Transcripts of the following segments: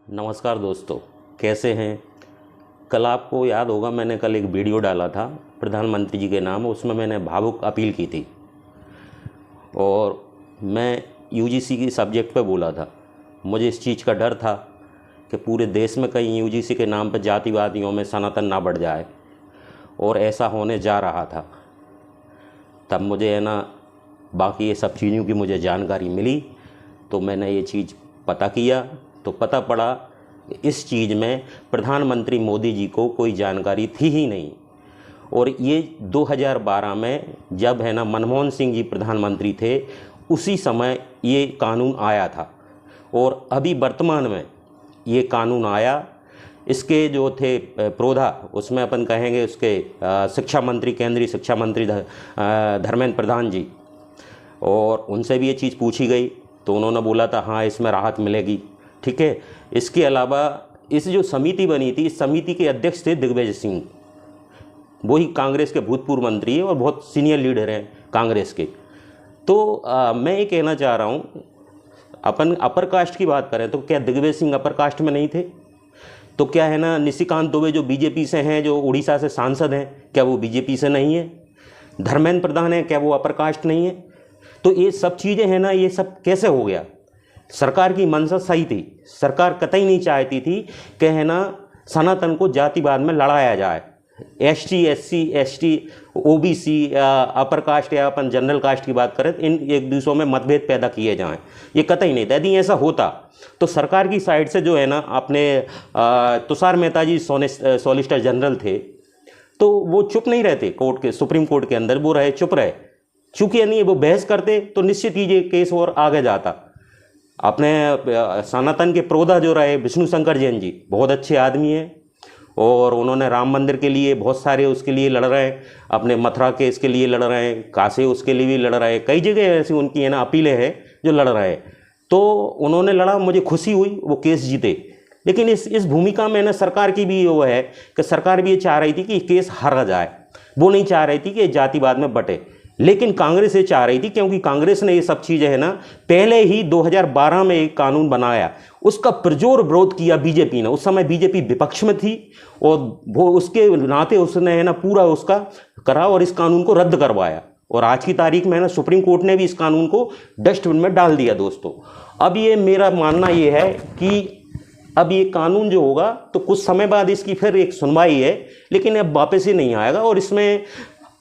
नमस्कार दोस्तों, कैसे हैं। कल आपको याद होगा मैंने कल एक वीडियो डाला था प्रधानमंत्री जी के नाम। उसमें मैंने भावुक अपील की थी और मैं यूजीसी की सब्जेक्ट पे बोला था। मुझे इस चीज़ का डर था कि पूरे देश में कहीं यूजीसी के नाम पर जातिवादियों में सनातन ना बढ़ जाए, और ऐसा होने जा रहा था। तब मुझे बाकी ये सब चीज़ों की मुझे जानकारी मिली, तो मैंने ये चीज़ पता किया तो पता पड़ा इस चीज़ में प्रधानमंत्री मोदी जी को कोई जानकारी थी ही नहीं। और ये 2012 में जब मनमोहन सिंह जी प्रधानमंत्री थे, उसी समय ये कानून आया था। और अभी वर्तमान में ये कानून आया, इसके जो थे प्रोधा, उसमें अपन कहेंगे उसके शिक्षा मंत्री, केंद्रीय शिक्षा मंत्री धर्मेंद्र प्रधान जी, और उनसे भी ये चीज़ पूछी गई तो उन्होंने बोला था हाँ इसमें राहत मिलेगी। ठीक है। इसके अलावा इस जो समिति बनी थी, इस समिति के अध्यक्ष थे दिग्विजय सिंह, वही कांग्रेस के भूतपूर्व मंत्री हैं और बहुत सीनियर लीडर हैं कांग्रेस के। तो मैं ये कहना चाह रहा हूँ, अपन अपर कास्ट की बात करें तो क्या दिग्विजय सिंह अपर कास्ट में नहीं थे? तो क्या निशिकांत दुबे जो बीजेपी से हैं, जो उड़ीसा से सांसद हैं, क्या वो बीजेपी से नहीं है? धर्मेंद्र प्रधान है, क्या वो अपर कास्ट नहीं है? तो ये सब चीज़ें ये सब कैसे हो गया? सरकार की मंशा सही थी। सरकार कतई नहीं चाहती थी कि सनातन को जातिवाद में लड़ाया जाए। ST, SC, ST, OBC, upper caste या अपन जनरल कास्ट की बात करें, इन एक दूसरों में मतभेद पैदा किए जाएं, ये कतई नहीं था। यदि ऐसा होता तो सरकार की साइड से जो अपने तुषार मेहता जी सॉलिसिटर जनरल थे, तो वो चुप नहीं रहते। कोर्ट के, सुप्रीम कोर्ट के अंदर वो रहे, चुप रहे। चूँकि वो बहस करते तो निश्चित ही ये केस और आगे जाता। अपने सनातन के प्रोधा जो रहे विष्णु शंकर जैन जी, बहुत अच्छे आदमी हैं और उन्होंने राम मंदिर के लिए बहुत सारे उसके लिए लड़ रहे हैं, अपने मथुरा के इसके लिए लड़ रहे हैं, काशी उसके लिए भी लड़ रहे हैं, कई जगह ऐसी उनकी अपीलें हैं जो लड़ रहे हैं। तो उन्होंने लड़ा, मुझे खुशी हुई, वो केस जीते। लेकिन इस भूमिका में सरकार की भी वो है कि सरकार भी ये चाह रही थी कि केस हारा जाए, वो नहीं चाह रही थी कि जातिवाद में बटे। लेकिन कांग्रेस ये चाह रही थी, क्योंकि कांग्रेस ने ये सब चीज़ें पहले ही 2012 में एक कानून बनाया, उसका पुरजोर विरोध किया बीजेपी ने। उस समय बीजेपी विपक्ष में थी और वो उसके नाते उसने पूरा उसका करा और इस कानून को रद्द करवाया। और आज की तारीख में सुप्रीम कोर्ट ने भी इस कानून को डस्टबिन में डाल दिया। दोस्तों, अब ये मेरा मानना ये है कि अब ये कानून जो होगा तो कुछ समय बाद इसकी फिर एक सुनवाई है, लेकिन अब वापस ही नहीं आएगा और इसमें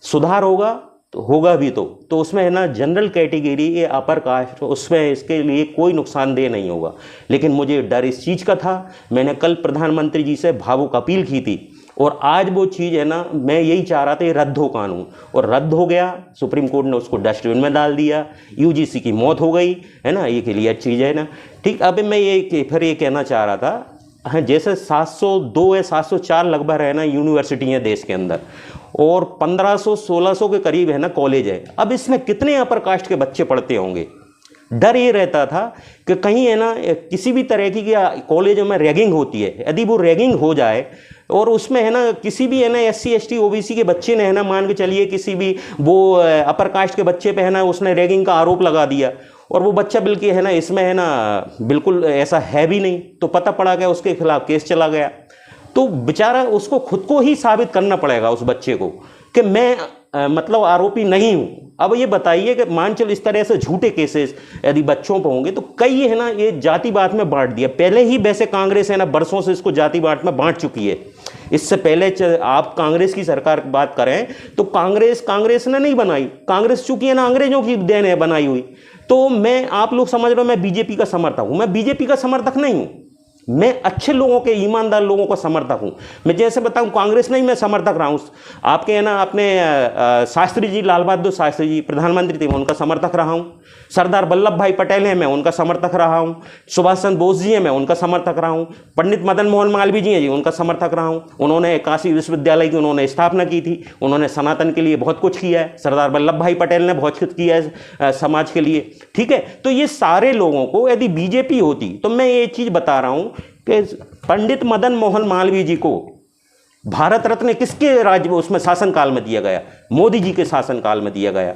सुधार होगा तो होगा भी। तो उसमें जनरल कैटेगरी, ये अपर कास्ट, उसमें इसके लिए कोई नुकसानदेह नहीं होगा। लेकिन मुझे डर इस चीज़ का था। मैंने कल प्रधानमंत्री जी से भावुक अपील की थी और आज वो चीज़ मैं यही चाह रहा था, ये रद्द हो कानून, और रद्द हो गया। सुप्रीम कोर्ट ने उसको डस्टबिन में डाल दिया, यूजीसी की मौत हो गई, ये के लिए अच्छी चीज़ है ठीक। अब मैं ये फिर ये कहना चाह रहा था, हाँ, जैसे 702 या 704 लगभग यूनिवर्सिटी हैं देश के अंदर, और 1500-1600 के करीब कॉलेज है। अब इसमें कितने अपर कास्ट के बच्चे पढ़ते होंगे? डर ये रहता था कि कहीं किसी भी तरह की कॉलेजों में रैगिंग होती है। यदि वो रैगिंग हो जाए और उसमें किसी भी एससी, एसटी, ओबीसी के बच्चे ने मान के चलिए किसी भी वो अपर कास्ट के बच्चे पे उसने रैगिंग का आरोप लगा दिया, और वो बच्चा बिल्कुल इसमें बिल्कुल ऐसा है भी नहीं, तो पता पड़ा गया उसके खिलाफ केस चला गया। तो बेचारा उसको खुद को ही साबित करना पड़ेगा उस बच्चे को कि मैं मतलब आरोपी नहीं हूं। अब ये बताइए कि मान चलो इस तरह से झूठे केसेस यदि बच्चों पर होंगे तो कई ये जातिवाद में बांट दिया। पहले ही वैसे कांग्रेस बरसों से इसको जातिवाद में बांट चुकी है। इससे पहले आप कांग्रेस की सरकार की बात करें तो कांग्रेस ने नहीं बनाई। कांग्रेस चूंकि अंग्रेजों की देन है बनाई हुई। तो आप लोग समझ रहे हो मैं बीजेपी का समर्थक हूं। मैं बीजेपी का समर्थक नहीं हूं, मैं अच्छे लोगों के, ईमानदार लोगों का समर्थक हूं। मैं जैसे बताऊं, कांग्रेस नहीं, मैं समर्थक रहा हूं आपके अपने शास्त्री जी, लाल बहादुर शास्त्री जी प्रधानमंत्री थे, मैं उनका समर्थक रहा हूं। सरदार वल्लभ भाई पटेल हैं, मैं उनका समर्थक रहा हूं। सुभाष चंद्र बोस जी हैं, मैं उनका समर्थक रहा हूं। पंडित मदन मोहन मालवीय जी हैं जी, उनका समर्थक रहा हूं। उन्होंने काशी विश्वविद्यालय की उन्होंने स्थापना की थी, उन्होंने सनातन के लिए बहुत कुछ किया है। सरदार वल्लभ भाई पटेल ने बहुत कुछ किया है समाज के लिए। ठीक है, तो ये सारे लोगों को यदि बीजेपी होती, तो मैं ये चीज़ बता रहा हूं कि पंडित मदन मोहन मालवीय जी को भारत रत्न किसके राज्य में उसमें शासनकाल में दिया गया? मोदी जी के शासनकाल में दिया गया।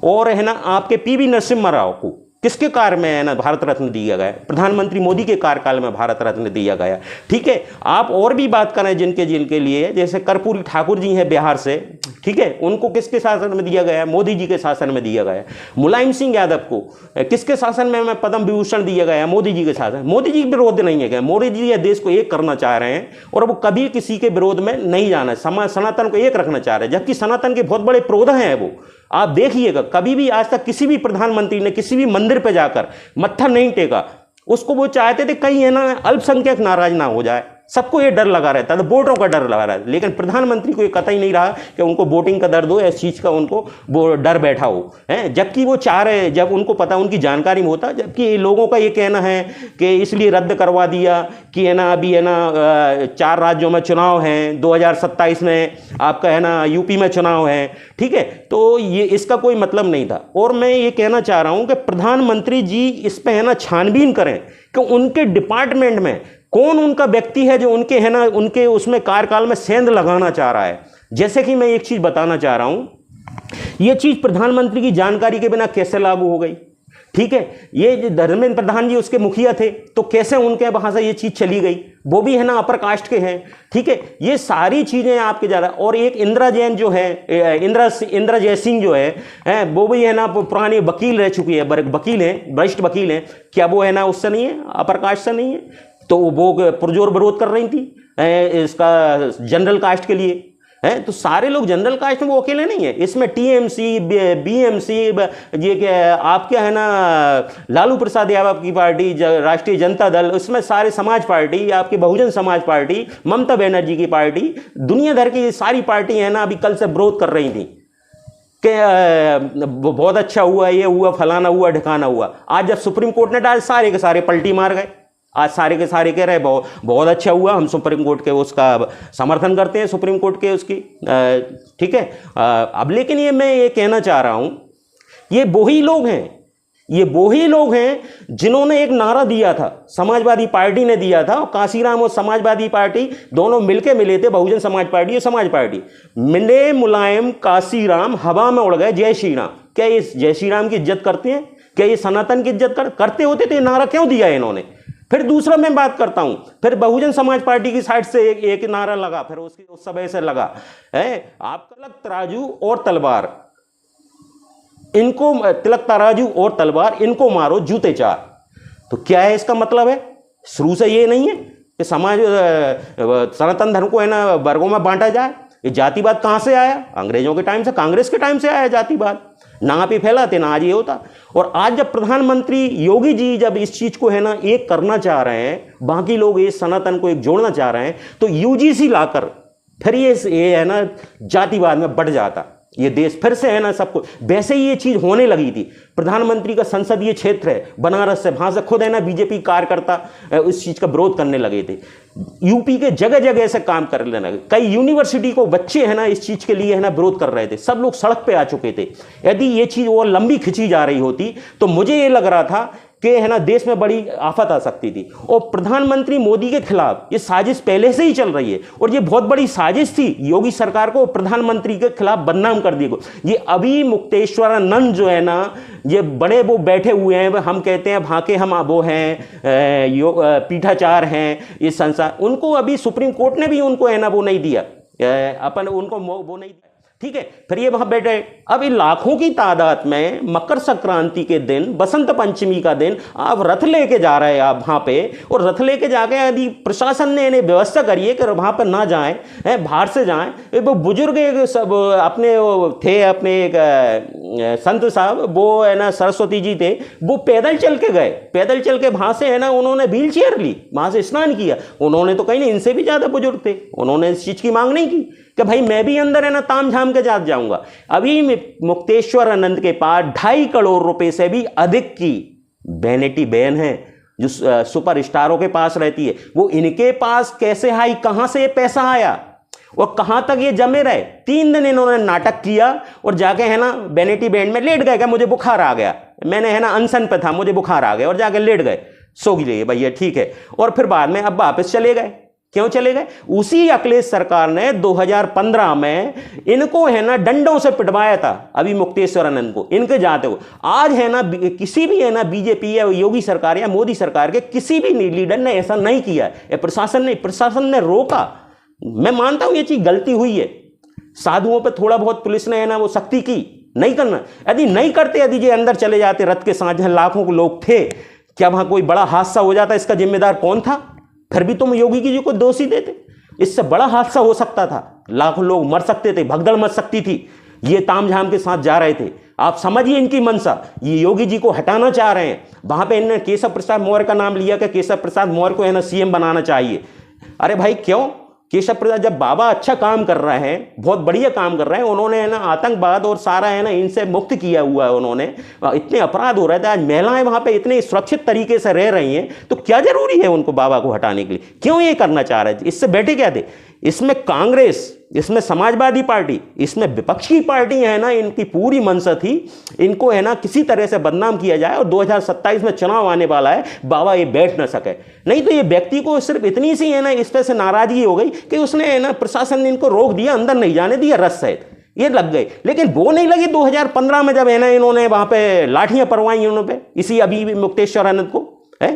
और आपके पीवी नरसिम्हा राव को किसके कार्य में है ना भारत रत्न दिया गया? प्रधानमंत्री मोदी के कार्यकाल में भारत रत्न दिया गया। ठीक है, आप और भी बात करें जिनके जिनके लिए, जैसे कर्पूरी ठाकुर जी हैं बिहार से, ठीक है, उनको किसके शासन में दिया गया? मोदी जी के शासन में दिया गया। मुलायम सिंह यादव को किसके शासन में पद्म विभूषण दिया गया? मोदी जी के शासन। मोदी जी विरोध नहीं है क्या? मोदी जी ये देश को एक करना चाह रहे हैं और वो कभी किसी के विरोध में नहीं जाना है, सनातन को एक रखना चाह रहे हैं, जबकि सनातन के बहुत बड़े विरोध हैं वो। आप देखिएगा, कभी भी आज तक किसी भी प्रधानमंत्री ने किसी भी मंदिर पे जाकर मत्था नहीं टेका। उसको वो चाहते थे कहीं है ना अल्पसंख्यक नाराज ना हो जाए, सबको ये डर लगा रहता था, वोटों का डर लगा रहा है। लेकिन प्रधानमंत्री को ये कतई नहीं रहा कि उनको वोटिंग का दर्द हो, इस चीज़ का उनको वो डर बैठा हो, है, जबकि वो चाह रहे, जब उनको पता, उनकी जानकारी में होता। जबकि लोगों का ये कहना है कि इसलिए रद्द करवा दिया कि है ना अभी है ना 4 राज्यों में चुनाव हैं, 2027 में आपका है ना यूपी में चुनाव है, ठीक है, तो ये इसका कोई मतलब नहीं था। और मैं ये कहना चाह रहा हूँ कि प्रधानमंत्री जी इस पर है ना छानबीन करें कि उनके डिपार्टमेंट में कौन उनका व्यक्ति है जो उनके है ना उनके उसमें कार्यकाल में सेंध लगाना चाह रहा है। जैसे कि मैं एक चीज बताना चाह रहा हूं, यह चीज प्रधानमंत्री की जानकारी के बिना कैसे लागू हो गई? ठीक है, ये धर्मेंद्र प्रधान जी उसके मुखिया थे, तो कैसे उनके वहां से ये चीज चली गई? वो भी है ना अपर कास्ट के हैं, ठीक है, ये सारी चीजें आपके जा रहा है। और एक इंदिरा जैन जो है, इंदिरा जयसिंह जो है वो भी है ना पुरानी वकील रह चुकी है, वकील है, वरिष्ठ वकील है, क्या वो है ना उससे नहीं है, अपर कास्ट से नहीं है? तो वो पुरजोर विरोध कर रही थी इसका जनरल कास्ट के लिए, है। तो सारे लोग जनरल कास्ट में वो अकेले नहीं है, इसमें टीएमसी, बीएमसी, ये क्या आपके है ना लालू प्रसाद यादव की पार्टी, राष्ट्रीय जनता दल, उसमें सारे समाज पार्टी, आपकी बहुजन समाज पार्टी, ममता बनर्जी की पार्टी, दुनिया भर की सारी पार्टी है ना अभी कल से विरोध कर रही थी कि बहुत अच्छा हुआ, ये हुआ, फलाना हुआ, ढिकाना हुआ। आज जब सुप्रीम कोर्ट ने डाल, सारे के सारे पलटी मार गए। आज सारे के सारे कह रहे बहुत अच्छा हुआ, हम सुप्रीम कोर्ट के उसका समर्थन करते हैं, सुप्रीम कोर्ट के उसकी, ठीक है। अब लेकिन ये मैं ये कहना चाह रहा हूं, ये वही लोग हैं, ये वही लोग हैं जिन्होंने एक नारा दिया था, समाजवादी पार्टी ने दिया था, और काशीराम और समाजवादी पार्टी दोनों मिलके मिले थे, बहुजन समाज पार्टी और समाज पार्टी मिले, मुलायम काशीराम हवा में उड़ गए, जय श्री राम। क्या ये जय श्री राम की इज्जत करते हैं? क्या ये सनातन की इज्जत करते होते तो ये नारा क्यों दिया इन्होंने? फिर दूसरा मैं बात करता हूं, फिर बहुजन समाज पार्टी की साइड से एक नारा लगा, फिर उसकी उस समय से लगा है, आपका लग तराजू और तलवार, इनको तिलक तराजू और तलवार, इनको मारो जूते चार। तो क्या है इसका मतलब? है शुरू से ये नहीं है कि समाज सनातन धर्म को है ना वर्गों में बांटा जाए। ये जातिवाद कहां से आया? अंग्रेजों के टाइम से, कांग्रेस के टाइम से आया जातिवाद, ना आप ही फैलाते ना आज ये होता। और आज जब प्रधानमंत्री योगी जी जब इस चीज को है ना एक करना चाह रहे हैं, बाकी लोग ये सनातन को एक जोड़ना चाह रहे हैं, तो यूजीसी लाकर फिर ये है ना जातिवाद में बढ़ जाता ये देश, फिर से है ना सबको। वैसे ही ये चीज होने लगी थी। प्रधानमंत्री का संसदीय क्षेत्र है बनारस से, वहां से खुद है ना बीजेपी कार्यकर्ता इस चीज का विरोध करने लगे थे। यूपी के जगह जगह से काम करने लगे, कई यूनिवर्सिटी को बच्चे है ना इस चीज के लिए है ना विरोध कर रहे थे, सब लोग सड़क पे आ चुके थे। यदि ये चीज और लंबी खिंची जा रही होती तो मुझे ये लग रहा था कि है ना देश में बड़ी आफत आ सकती थी। और प्रधानमंत्री मोदी के खिलाफ ये साजिश पहले से ही चल रही है, और ये बहुत बड़ी साजिश थी योगी सरकार को प्रधानमंत्री के खिलाफ बदनाम कर दिए। ये अभी मुक्तेश्वरानंद जो है ना, ये बड़े वो बैठे हुए हैं, हम कहते हैं वहाँ के हम वो हैं पीठाचार हैं, ये संसार, उनको अभी सुप्रीम कोर्ट ने भी उनको है ना वो नहीं दिया, अपन उनको वो नहीं दिया, ठीक है। फिर ये वहां बैठे, अब इन लाखों की तादाद में मकर संक्रांति के दिन, बसंत पंचमी का दिन आप रथ लेके जा रहे हैं आप वहां पे, और रथ लेके जाके यदि प्रशासन ने इन्हें व्यवस्था करी है कि वहां पर ना जाएं, बाहर से जाएं। वो बुजुर्ग सब अपने थे, अपने एक संत साहब वो है ना सरस्वती जी थे, वो पैदल चल के गए, पैदल चल के वहां से है ना उन्होंने व्हील चेयर ली, वहां से स्नान किया। उन्होंने तो कहीं नहीं, इनसे भी ज्यादा बुजुर्ग थे, उन्होंने इस चीज की मांग नहीं की कि भाई मैं भी अंदर है ना ताम झाम के साथ जाऊंगा। अभी मुक्तेश्वरानंद के पास 2.5 करोड़ रुपए से भी अधिक की वैनिटी वैन है जो सुपर स्टारों के पास रहती है, वो इनके पास कैसे आई, कहां से ये पैसा आया और कहां तक ये जमे रहे? 3 दिन इन्होंने नाटक किया और जाके है ना वैनिटी वैन में लेट गए कि मुझे बुखार आ गया, मैंने है ना अनशन पे था, मुझे बुखार आ गया, और जाके लेट गए, सो गए भैया, ठीक है। और फिर बाद में अब वापस चले गए, क्यों चले गए? उसी अखिलेश सरकार ने 2015 में इनको है ना डंडों से पिटवाया था, अभी मुक्तेश्वर आनंद को, इनके जाते हो। आज है ना किसी भी है ना बीजेपी या योगी सरकार या मोदी सरकार के किसी भी लीडर ने ऐसा नहीं किया है। प्रशासन ने रोका। मैं मानता हूं ये चीज गलती हुई है, साधुओं पे थोड़ा बहुत पुलिस ने है ना वो सख्ती की, नहीं करना। यदि नहीं करते, यदि ये अंदर चले जाते रथ के साथ, जहां लाखों के लोग थे, क्या वहां कोई बड़ा हादसा हो जाता? इसका जिम्मेदार कौन था? फिर भी तुम योगी जी को दोषी देते। इससे बड़ा हादसा हो सकता था, लाखों लोग मर सकते थे, भगदड़ मच सकती थी। ये तामझाम के साथ जा रहे थे। आप समझिए इनकी मंशा, ये योगी जी को हटाना चाह रहे हैं। वहां पे इन्होंने केशव प्रसाद मौर्य का नाम लिया कि केशव प्रसाद मौर्य को है ना सीएम बनाना चाहिए। अरे भाई क्यों? केशव प्रसाद, जब बाबा अच्छा काम कर रहे हैं, बहुत बढ़िया काम कर रहे हैं, उन्होंने है ना आतंकवाद और सारा है ना इनसे मुक्त किया हुआ है उन्होंने, इतने अपराध हो रहे थे, आज महिलाएं वहां पे इतने सुरक्षित तरीके से रह रही हैं, तो क्या जरूरी है उनको बाबा को हटाने के लिए? क्यों ये करना चाह रहे थे? इससे बैठे क्या थे? इसमें कांग्रेस, इसमें समाजवादी पार्टी, इसमें विपक्ष की पार्टी है ना, इनकी पूरी मंशा थी इनको है ना किसी तरह से बदनाम किया जाए। और 2027 में चुनाव आने वाला है, बाबा ये बैठ ना सके। नहीं तो ये व्यक्ति को सिर्फ इतनी सी है ना इस पर से नाराजगी हो गई कि उसने है ना प्रशासन ने इनको रोक दिया, अंदर नहीं जाने दिया, रस सहित ये लग गए। लेकिन वो नहीं लगी 2015 में, जब है ना इन्होंने वहां पे लाठियां परवाई उन्होंने पे, इसी अभी मुक्तेश्वर आनंद को है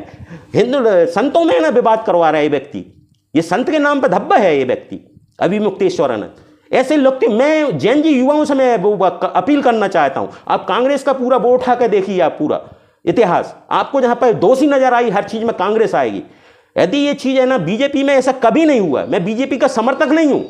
हिंदू संतों में है ना विवाद करवा रहा है ये व्यक्ति। ये संत के नाम पर धब्बा है ये व्यक्ति अभी मुक्तेश्वर आनंद। ऐसे लोग थे। मैं जैन जी युवाओं से मैं अपील करना चाहता हूं, आप कांग्रेस का पूरा बोर्ड उठा के देखिए, आप पूरा इतिहास आपको जहां पर दोषी नजर आई, हर चीज में कांग्रेस आएगी। यदि ये चीज है ना बीजेपी में ऐसा कभी नहीं हुआ। मैं बीजेपी का समर्थक नहीं हूं,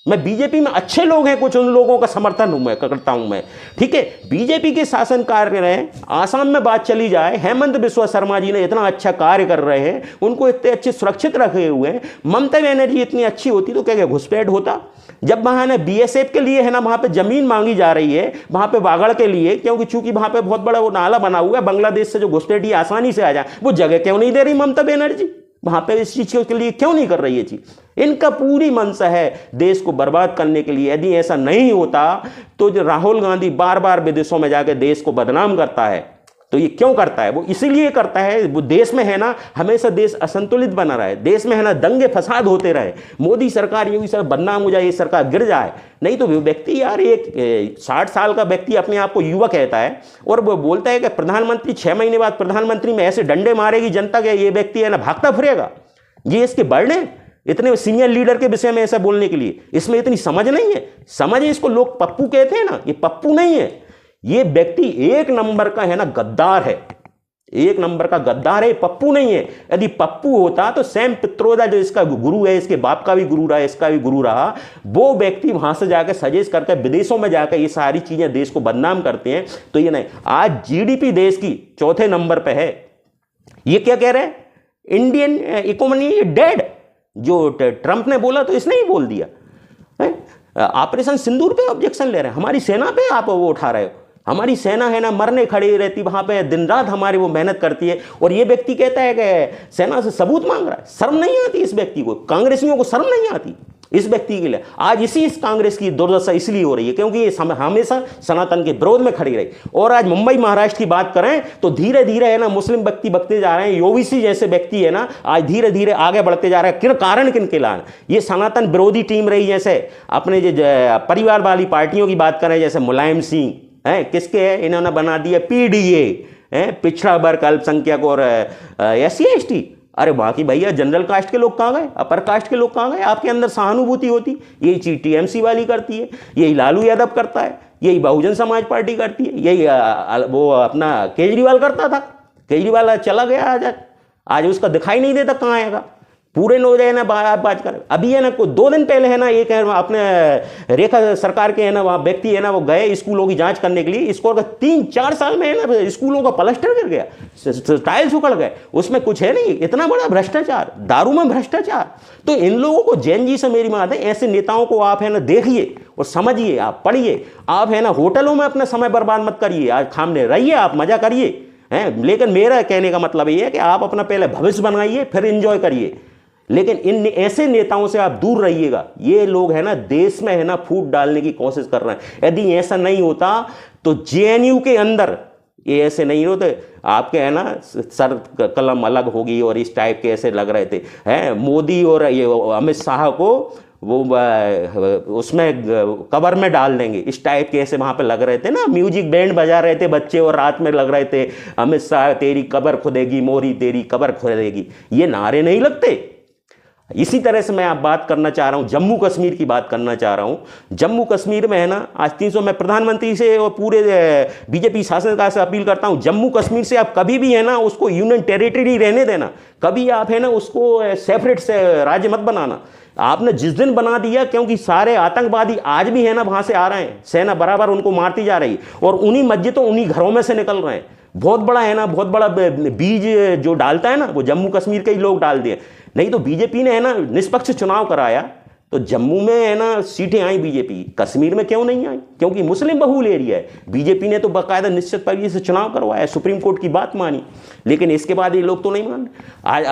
मैं बीजेपी में अच्छे लोग हैं कुछ, उन लोगों का समर्थन हूं मैं, करता हूं मैं, ठीक है। बीजेपी के शासन कार्य रहे, आसाम में बात चली जाए, हेमंत बिस्वा शर्मा जी ने इतना अच्छा कार्य कर रहे हैं, उनको इतने अच्छे सुरक्षित रखे हुए हैं। ममता बनर्जी इतनी अच्छी होती तो क्या घुसपैठ होता? जब वहां ने बीएसएफ के लिए है ना वहां पे जमीन मांगी जा रही है, वहां पे वागड़ के लिए, क्योंकि चूंकि वहां पे बहुत बड़ा वो नाला बना हुआ है, बांग्लादेश से जो घुसपैठी आसानी से आ जाए, वो जगह क्यों नहीं दे रही ममता बनर्जी? वहां पे इस चीज के लिए क्यों नहीं कर रही है चीज? इनका पूरी मंशा है देश को बर्बाद करने के लिए। यदि ऐसा नहीं होता तो जो राहुल गांधी बार बार विदेशों में जाकर देश को बदनाम करता है, तो ये क्यों करता है? वो इसीलिए करता है, वो देश में है ना हमेशा देश असंतुलित बना रहे, देश में है ना दंगे फसाद होते रहे, मोदी सरकार योगी सरकार बदनाम हो जाए, ये सरकार गिर जाए। नहीं तो व्यक्ति यार, एक 60 साल का व्यक्ति अपने आप को युवा कहता है और वो बोलता है कि प्रधानमंत्री 6 महीने बाद प्रधानमंत्री में ऐसे डंडे मारेगी जनता के, ये व्यक्ति है ना भागता फिरेगा। ये इसके बढ़ने इतने सीनियर लीडर के विषय में ऐसा बोलने के लिए, इसमें इतनी समझ नहीं है। समझ, इसको लोग पप्पू कहते हैं ना, ये पप्पू नहीं है, ये व्यक्ति एक नंबर का है ना गद्दार है, एक नंबर का गद्दार है, पप्पू नहीं है। यदि पप्पू होता तो सैम पित्रोदा जो इसका गुरु है, इसके बाप का भी गुरु रहा, इसका भी गुरु रहा, वो व्यक्ति वहां से जाकर सजेस्ट करके विदेशों में जाकर ये सारी चीजें देश को बदनाम करते हैं। तो ये नहीं, आज जीडीपी देश की 4थे नंबर पे है। ये क्या कह रहे हैं? Indian economy dead. जो ट्रंप ने बोला तो इसने ही बोल दिया। ऑपरेशन सिंदूर पे ऑब्जेक्शन ले रहे हैं, हमारी सेना पे आप वो उठा रहे हो। हमारी सेना है ना मरने खड़ी रहती वहां पे, दिन रात हमारी वो मेहनत करती है, और ये व्यक्ति कहता है कि सेना से सबूत मांग रहा है। शर्म नहीं आती इस व्यक्ति को? कांग्रेसियों को शर्म नहीं आती इस व्यक्ति के लिए? आज इस कांग्रेस की दुर्दशा इसलिए हो रही है क्योंकि ये हमेशा सनातन के विरोध में खड़ी रही। और आज मुंबई महाराष्ट्र की बात करें तो धीरे धीरे है ना मुस्लिम व्यक्ति बढ़ते जा रहे हैं, ओबीसी जैसे व्यक्ति है ना आज धीरे धीरे आगे बढ़ते जा रहे हैं। कारण किन के लान? ये सनातन विरोधी टीम रही, जैसे अपने जो परिवार वाली पार्टियों की बात करें, जैसे मुलायम सिंह है, किसके है, इन्होंने बना दिया पीडीए है, पिछड़ा वर्ग, अल्पसंख्यक और SC ST। अरे बाकी भैया जनरल कास्ट के लोग कहाँ गए? अपर कास्ट के लोग कहाँ गए? आपके अंदर सहानुभूति होती, यही चीज टीएमसी वाली करती है, यही लालू यादव करता है, यही बहुजन समाज पार्टी करती है, यही वो अपना केजरीवाल करता था। केजरीवाल चला गया, आज उसका दिखाई नहीं देता कहाँ आएगा। पूरे लोग है ना बात कर। अभी है ना 2 दिन पहले है ना एक अपने रेखा सरकार के है ना वहाँ व्यक्ति है ना वो गए स्कूलों की जांच करने के लिए। स्कूल का 3-4 साल में है ना स्कूलों का प्लास्टर गिर गया, टाइल्स उखड़ गए, उसमें कुछ है नहीं। इतना बड़ा भ्रष्टाचार, दारू में भ्रष्टाचार। तो इन लोगों को, जैन जी से मेरी बात है, ऐसे नेताओं को आप है ना देखिए और समझिए, आप पढ़िए। आप है ना होटलों में अपना समय बर्बाद मत करिए, आज खामने रहिए, आप मजा करिए हैं। लेकिन मेरा कहने का मतलब ये है कि आप अपना पहले भविष्य बनाइए, फिर एंजॉय करिए। लेकिन इन ऐसे नेताओं से आप दूर रहिएगा। ये लोग है ना देश में है ना फूट डालने की कोशिश कर रहे हैं। यदि ऐसा नहीं होता तो जेएनयू के अंदर ये ऐसे नहीं होते आपके, है ना, सर कलम अलग होगी और इस टाइप के ऐसे लग रहे थे, हैं मोदी और ये अमित शाह को वो उसमें कवर में डाल देंगे, इस टाइप के ऐसे वहाँ पे लग रहे थे ना, म्यूजिक बैंड बजा रहे थे बच्चे और रात में लग रहे थे अमित शाह तेरी कबर खुदेगी, मोदी तेरी कबर खुदेगी, ये नारे नहीं लगते। इसी तरह से मैं आप बात करना चाह रहा हूँ, जम्मू कश्मीर की बात करना चाह रहा हूँ। जम्मू कश्मीर में है ना आज 300, मैं प्रधानमंत्री से और पूरे बीजेपी शासन से अपील करता हूँ, जम्मू कश्मीर से आप कभी भी है ना उसको यूनियन टेरिटरी रहने देना, कभी आप है ना उसको सेपरेट से राज्य मत बनाना। आपने जिस दिन बना दिया, क्योंकि सारे आतंकवादी आज भी है ना वहां से आ रहे हैं, सेना बराबर उनको मारती जा रही और उन्हीं मस्जिदों उन्हीं घरों में से निकल रहे हैं। बहुत बड़ा है ना, बहुत बड़ा बीज जो डालता है ना वो जम्मू कश्मीर के ही लोग डाल दिए। नहीं तो बीजेपी ने है ना निष्पक्ष चुनाव कराया तो जम्मू में है ना सीटें आई बीजेपी, कश्मीर में क्यों नहीं आई? क्योंकि मुस्लिम बहुल एरिया है। बीजेपी ने तो बाकायदा निश्चित तरीके से चुनाव करवाया, सुप्रीम कोर्ट की बात मानी, लेकिन इसके बाद ये लोग तो नहीं मान रहे।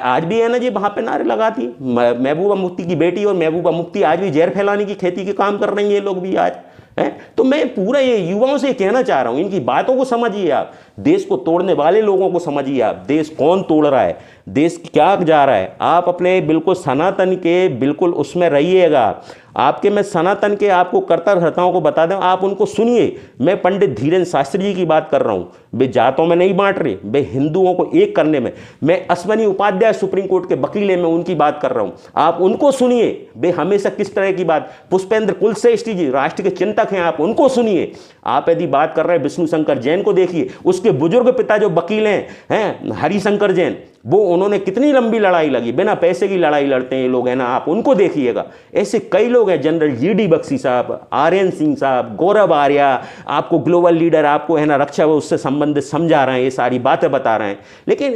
आज भी है ना जी वहाँ पे नारे लगाती महबूबा मुफ्ती की बेटी और महबूबा मुफ्ती आज भी जहर फैलाने की खेती के काम कर रही है ये लोग भी आज है। तो मैं पूरा ये युवाओं से कहना चाह रहा हूँ, इनकी बातों को समझिए आप, देश को तोड़ने वाले लोगों को समझिए आप, देश कौन तोड़ रहा है, देश क्या जा रहा है। आप अपने बिल्कुल सनातन के बिल्कुल उसमें रहिएगा। आपके मैं सनातन के आपको कर्ताहर्ताओं को बता दूं, आप उनको सुनिए। मैं पंडित धीरेन्द्र शास्त्री जी की बात कर रहा हूँ, वे जातों में नहीं बांट रहे, वे हिंदुओं को एक करने में। मैं अश्वनी उपाध्याय सुप्रीम कोर्ट के वकील हैं, मैं उनकी बात कर रहा हूँ, आप उनको सुनिए। वे हमेशा किस तरह की बात, पुष्पेंद्र कुलश्रेष्ठी जी राष्ट्र के चिंतक हैं, आप उनको सुनिए। आप यदि बात कर रहे हैं विष्णु शंकर जैन को देखिए, उसके बुजुर्ग पिता जो वकील हैं हरिशंकर जैन, वो उन्होंने कितनी लंबी लड़ाई लगी, बिना पैसे की लड़ाई लड़ते हैं ये लोग, है ना, आप उनको देखिएगा। ऐसे कई लोग हैं, जनरल जीडी बख्शी साहब, आर्यन सिंह साहब, गौरव आर्या, आपको ग्लोबल लीडर, आपको है ना रक्षा उससे संबंधित समझा रहे हैं, ये सारी बातें बता रहे हैं। लेकिन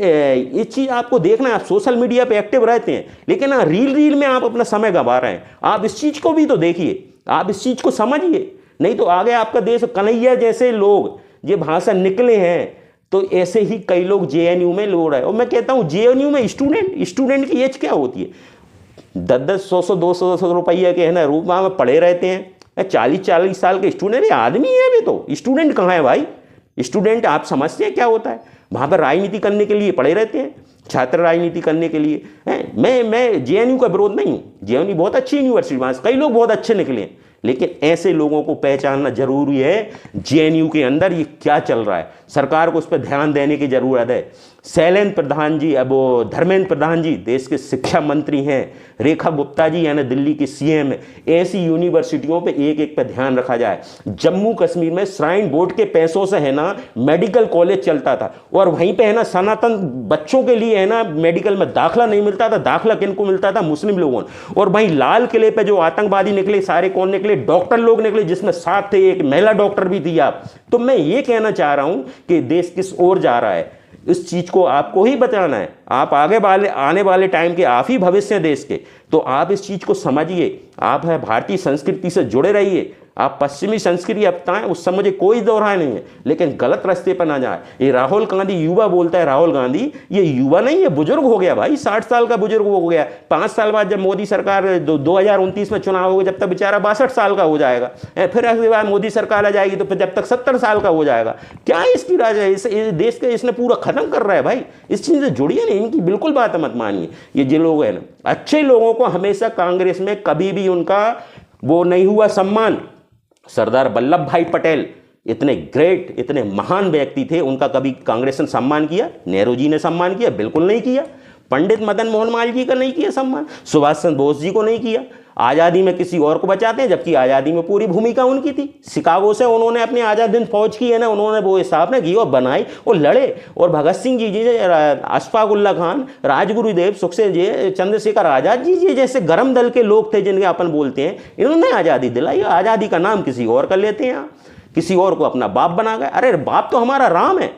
ये चीज़ आपको देखना है, आप सोशल मीडिया पे एक्टिव रहते हैं, लेकिन रील में आप अपना समय गंवा रहे हैं। आप इस चीज़ को भी तो देखिए, आप इस चीज़ को समझिए, नहीं तो आगे आपका देश, कन्हैया जैसे लोग ये भाषण निकले हैं तो ऐसे ही कई लोग जेएनयू में लोड़ है। और मैं कहता हूँ जेएनयू में स्टूडेंट की एज क्या होती है? 10-10, 100-100, 200 रुपये के है ना रूप में पढ़े रहते हैं। 40-40 साल के स्टूडेंट आदमी है अभी तो, स्टूडेंट कहाँ है भाई? स्टूडेंट आप समझते हैं क्या होता है? वहाँ पर राजनीति करने के लिए पढ़े रहते हैं, छात्र राजनीति करने के लिए हैं। मैं जेएनयू का विरोध नहीं हूँ, जेएनयू बहुत अच्छी यूनिवर्सिटी, वहाँ कई लोग बहुत अच्छे निकले हैं, लेकिन ऐसे लोगों को पहचानना जरूरी है। जेएनयू के अंदर ये क्या चल रहा है, सरकार को उस पर ध्यान देने की जरूरत है। शैलेंद्र प्रधान जी, अब वो धर्मेंद्र प्रधान जी देश के शिक्षा मंत्री हैं, रेखा गुप्ता जी यानी दिल्ली की सीएम है। ऐसी यूनिवर्सिटियों पे एक एक पे ध्यान रखा जाए। जम्मू कश्मीर में श्राइन बोर्ड के पैसों से है ना मेडिकल कॉलेज चलता था, और वहीं पे है ना सनातन बच्चों के लिए है ना मेडिकल में दाखला नहीं मिलता था। दाखला किनको मिलता था? मुस्लिम लोगों। और वहीं लाल किले पे जो आतंकवादी निकले, सारे कौन निकले? डॉक्टर लोग निकले, जिसमें साथ थे एक महिला डॉक्टर भी थी आप। तो मैं ये कहना चाह रहा हूं कि देश किस ओर जा रहा है, इस चीज को आपको ही बताना है। आप आने वाले टाइम के आप ही भविष्य हैं देश के, तो आप इस चीज को समझिए। आप है भारतीय संस्कृति से जुड़े रहिए, आप पश्चिमी संस्कृति अपनाएं, उससे मुझे कोई दोहराए नहीं है, लेकिन गलत रास्ते पर ना जाए। ये राहुल गांधी युवा बोलता है, राहुल गांधी ये युवा नहीं है, बुजुर्ग हो गया भाई, 60 साल का बुजुर्ग हो गया। 5 साल बाद जब मोदी सरकार 2029 में चुनाव होगा, जब तक बेचारा 62 साल का हो जाएगा, फिर उसके बाद मोदी सरकार आ जाएगी तो फिर जब तक 70 साल का हो जाएगा। क्या है इसकी राज है? इस देश के इसने पूरा खत्म कर रहा है भाई। इस चीज़ से जुड़िए नहीं, इनकी बिल्कुल बात मत मानिए। ये जो लोग हैं ना, अच्छे लोगों को हमेशा कांग्रेस में कभी भी उनका वो नहीं हुआ सम्मान। सरदार वल्लभ भाई पटेल इतने ग्रेट, इतने महान व्यक्ति थे, उनका कभी कांग्रेस ने सम्मान किया? नेहरू जी ने सम्मान किया? बिल्कुल नहीं किया। पंडित मदन मोहन मालवीय का नहीं किया सम्मान, सुभाष चंद्र बोस जी को नहीं किया। आज़ादी में किसी और को बचाते हैं, जबकि आज़ादी में पूरी भूमिका उनकी थी। शिकागो से उन्होंने अपनी आज़ाद हिंद फौज की है ना, उन्होंने वो हिसाब ने की और बनाई और लड़े। और भगत सिंह जी, अशफाक उल्ला खान, राजगुरुदेव, सुखदेव जी, चंद्रशेखर आज़ाद जी जैसे गरम दल के लोग थे जिनके अपन बोलते हैं, इन्होंने आज़ादी दिलाई। आज़ादी का नाम किसी और का लेते हैं, किसी और को अपना बाप बना गए। अरे बाप तो हमारा राम है,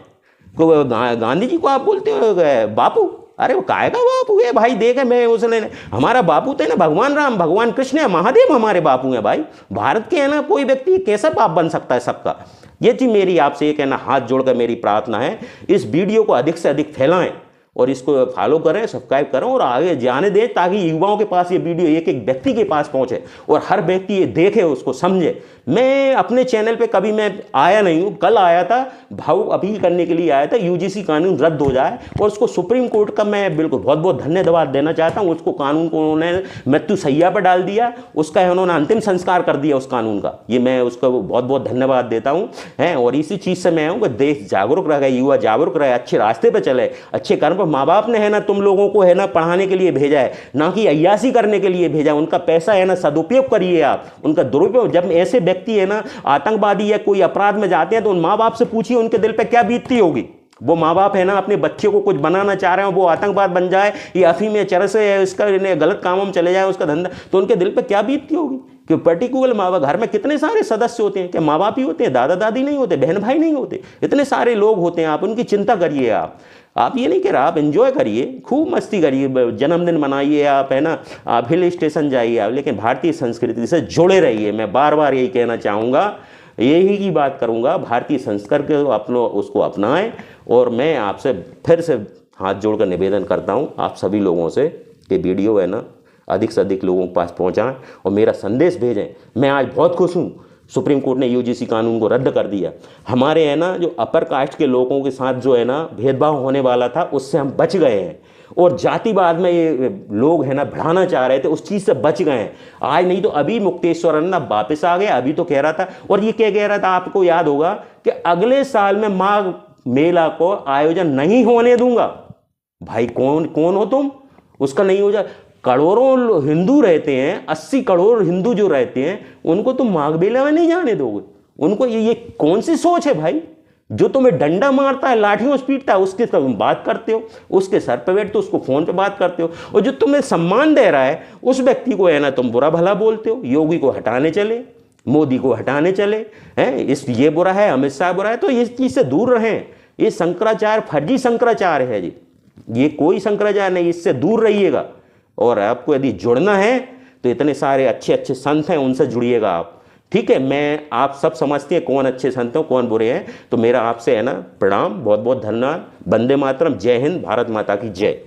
गांधी जी को आप बोलते हो बापू? अरे वो काय का बापू है भाई? देखे मैं उसने, हमारा बापू तो है ना भगवान राम, भगवान कृष्ण है, महादेव हमारे बापू हैं भाई। भारत के है ना कोई व्यक्ति कैसा बाप बन सकता है सबका? ये चीज मेरी आपसे एक है ना हाथ जोड़कर मेरी प्रार्थना है, इस वीडियो को अधिक से अधिक फैलाएं और इसको फॉलो करें, सब्सक्राइब करें और आगे जाने दें, ताकि युवाओं के पास ये वीडियो एक एक व्यक्ति के पास पहुंचे और हर व्यक्ति ये देखे, उसको समझे। मैं अपने चैनल पे कभी मैं आया नहीं हूँ, कल आया था, भावुक अपील करने के लिए आया था, यूजीसी कानून रद्द हो जाए, और उसको सुप्रीम कोर्ट का मैं बिल्कुल बहुत बहुत धन्यवाद देना चाहता हूँ। उसको कानून को उन्होंने मृत्यु शैय्या पर डाल दिया, उसका उन्होंने अंतिम संस्कार कर दिया उस कानून का, ये मैं उसका बहुत बहुत धन्यवाद देता हूँ हैं। और इसी चीज़ से मैं हूँ कि देश जागरूक रहे, युवा जागरूक रहे, अच्छे रास्ते पर चले, अच्छे कर्म पर। माँ बाप ने है ना तुम लोगों को है ना पढ़ाने के लिए भेजा है, ना कि अय्यासी करने के लिए भेजा है। उनका पैसा है ना सदुपयोग करिए आप, उनका दुरुपयोग। जब ऐसे व्यक्ति है ना आतंकवादी या कोई अपराध में जाते हैं तो उन माँ बाप से पूछिए उनके दिल पे क्या बीतती होगी। वो माँ बाप है ना अपने बच्चे को कुछ बनाना चाह रहे हैं, वो आतंकवाद बन जाए, ये अफीम या चरस है, इसका गलत कामों में चले जाए उसका धंधा, तो उनके दिल पे क्या बीतती होगी। कि पर्टिकुलर माँ बाप, घर में कितने सारे सदस्य होते हैं, क्या माँ बाप ही होते हैं, दादा दादी नहीं होते, बहन भाई नहीं होते, इतने सारे लोग होते हैं। आप उनकी चिंता करिए। आप ये नहीं कह रहे, आप एंजॉय करिए, खूब मस्ती करिए, जन्मदिन मनाइए, आप है ना, आप हिल स्टेशन जाइए आप, लेकिन भारतीय संस्कृति से जुड़े रहिए। मैं बार बार यही कहना चाहूँगा, यही की बात करूँगा, भारतीय संस्कृति को उसको अपनाएं। और मैं आपसे फिर से हाथ जोड़कर निवेदन करता हूँ आप सभी लोगों से कि वीडियो है ना अधिक से अधिक लोगों के पास पहुँचाएं और मेरा संदेश भेजें। मैं आज बहुत खुश हूँ, सुप्रीम कोर्ट ने यूजीसी कानून को रद्द कर दिया। हमारे है ना जो अपर कास्ट के लोगों के साथ जो है ना भेदभाव होने वाला था, उससे हम बच गए हैं। और जातिवाद में ये लोग है ना बढ़ाना चाह रहे थे, उस चीज़ से बच गए हैं आज। नहीं तो अभी मुक्तेश्वर अन्ना वापस आ गया। अभी तो कह रहा था, और ये क्या कह रहा था आपको याद होगा, कि अगले साल में माघ मेला को आयोजन नहीं होने दूंगा। भाई कौन हो तुम, उसका नहीं हो जाए। करोड़ों हिंदू रहते हैं, 80 करोड़ हिंदू जो रहते हैं, उनको तुम माघ मेला में नहीं जाने दोगे। उनको ये कौन सी सोच है भाई। जो तुम्हें डंडा मारता है, लाठियों से पीटता है, उसके तुम बात करते हो, उसके सर पे बैठते हो, उसको फोन पे बात करते हो। और जो तुम्हें सम्मान दे रहा है उस व्यक्ति को है ना तुम बुरा भला बोलते हो। योगी को हटाने चले, मोदी को हटाने चले हैं, इस ये बुरा है, अमित शाह बुरा है, तो इस चीज से दूर रहें। ये शंकराचार्य फर्जी शंकराचार्य है जी, ये कोई शंकराचार्य नहीं, इससे दूर रहिएगा। और आपको यदि जुड़ना है तो इतने सारे अच्छे अच्छे संत हैं, उनसे जुड़िएगा आप, ठीक है। मैं आप सब समझते हैं कौन अच्छे संत हैं कौन बुरे हैं। तो मेरा आपसे है ना प्रणाम, बहुत बहुत धन्यवाद। वंदे मातरम, जय हिंद, भारत माता की जय।